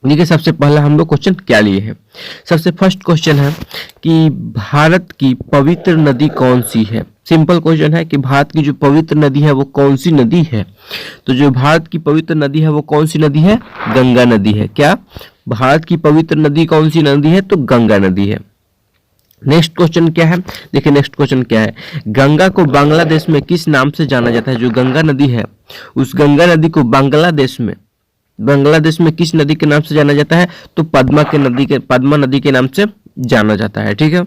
देखिए सबसे पहला हम लोग क्वेश्चन क्या लिए हैं। सबसे फर्स्ट क्वेश्चन है कि भारत की पवित्र नदी कौन सी है। सिंपल क्वेश्चन है कि भारत की जो पवित्र नदी है वो कौन सी नदी है। तो जो भारत की पवित्र नदी है वो कौन सी नदी है, गंगा नदी है। क्या भारत की पवित्र नदी कौन सी नदी है, तो गंगा नदी है। नेक्स्ट क्वेश्चन क्या है, देखिए नेक्स्ट क्वेश्चन क्या है, गंगा को बांग्लादेश में किस नाम से जाना जाता है। जो गंगा नदी है उस गंगा नदी को बांग्लादेश में किस नदी के नाम से जाना जाता है, तो पद्मा नदी के नाम से जाना जाता है। ठीक है।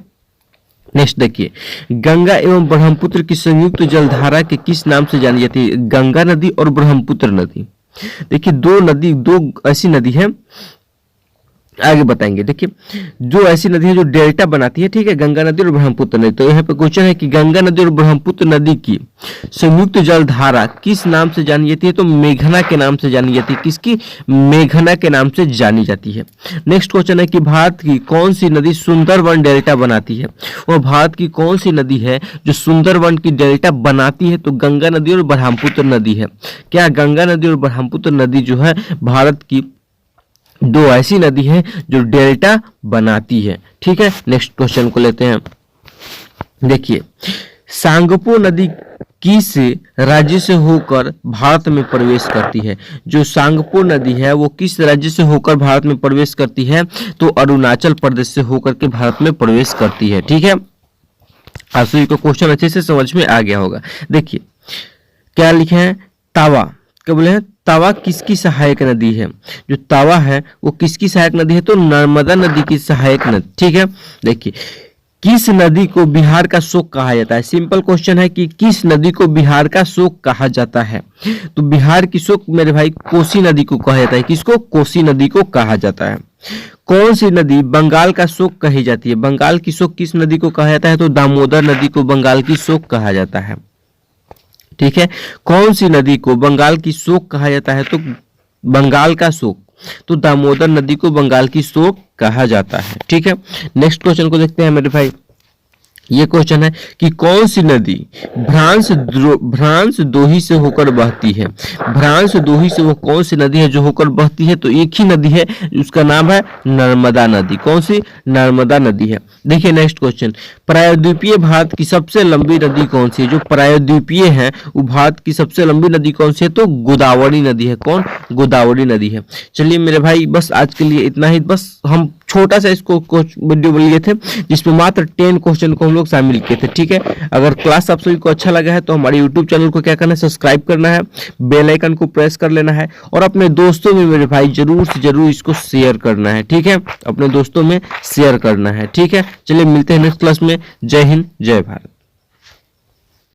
नेक्स्ट देखिए, गंगा एवं ब्रह्मपुत्र की संयुक्त जलधारा के किस नाम से जानी जाती है। गंगा नदी और ब्रह्मपुत्र नदी, देखिए दो ऐसी नदी है, आगे बताएंगे। देखिए जो ऐसी नदी है जो डेल्टा बनाती है, ठीक है, गंगा नदी और ब्रह्मपुत्र नदी। तो यहाँ पे क्वेश्चन है कि गंगा नदी और ब्रह्मपुत्र नदी की संयुक्त जलधारा किस नाम से जानी जाती है, तो मेघना के नाम से जानी जाती है। किसकी, मेघना के नाम से जानी जाती है। नेक्स्ट क्वेश्चन है कि भारत की कौन सी नदी सुंदरवन डेल्टा बनाती है। और भारत की कौन सी नदी है जो सुंदरवन की डेल्टा बनाती है, तो गंगा नदी और ब्रह्मपुत्र नदी है। क्या गंगा नदी और ब्रह्मपुत्र नदी जो है भारत की दो ऐसी नदी है जो डेल्टा बनाती है। ठीक है। नेक्स्ट क्वेश्चन को लेते हैं। देखिए सांगपो नदी किस राज्य से होकर भारत में प्रवेश करती है। जो सांगपो नदी है वो किस राज्य से होकर भारत में प्रवेश करती है, तो अरुणाचल प्रदेश से होकर के भारत में प्रवेश करती है। ठीक है। आप सभी को क्वेश्चन अच्छे से समझ में आ गया होगा। देखिए क्या लिखे हैं, तावा, क्या बोले हैं, तावा किसकी सहायक नदी है। जो तावा है वो किसकी सहायक नदी है, तो नर्मदा नदी की सहायक नदी। ठीक है। देखिए किस नदी को बिहार का शोक कहा जाता है। सिंपल क्वेश्चन है कि किस नदी को बिहार का शोक कहा जाता है। तो बिहार की शोक मेरे भाई कोसी नदी को कहा जाता है। किसको, कोसी नदी को कहा जाता है। कौन सी नदी बंगाल का शोक कही जाती है। बंगाल की शोक किस नदी को कहा जाता है, तो दामोदर नदी को बंगाल की शोक कहा जाता है। ठीक है। कौन सी नदी को बंगाल की शोक कहा जाता है, तो बंगाल का शोक, तो दामोदर नदी को बंगाल की शोक कहा जाता है। ठीक है। नेक्स्ट क्वेश्चन को देखते हैं मेरे भाई। ये क्वेश्चन है कि कौन सी नदी भ्रांस दोही से होकर बहती है। भ्रांस दोही से वो कौन सी नदी है जो होकर बहती है, तो एक ही नदी है, उसका नाम है नर्मदा नदी। कौन सी, नर्मदा नदी है। देखिए नेक्स्ट क्वेश्चन, प्रायद्वीपीय भारत की सबसे लंबी नदी कौन सी है। जो प्रायद्वीपीय है वो भारत की सबसे लंबी नदी कौन सी है, तो गोदावरी नदी है। कौन, गोदावरी नदी है। चलिए मेरे भाई बस आज के लिए इतना ही। बस हम छोटा सा इसको वीडियो लिए थे जिसमें मात्र 10 क्वेश्चन को हम लोग शामिल किए थे। ठीक है। अगर क्लास आप सभी को अच्छा लगा है तो हमारे YouTube चैनल को क्या करना है, सब्सक्राइब करना है, बेल आइकन को प्रेस कर लेना है और अपने दोस्तों में मेरे भाई जरूर से जरूर इसको शेयर करना है। ठीक है। अपने दोस्तों में शेयर करना है। ठीक है। चलिए मिलते हैं नेक्स्ट क्लास में। जय हिंद, जय भारत।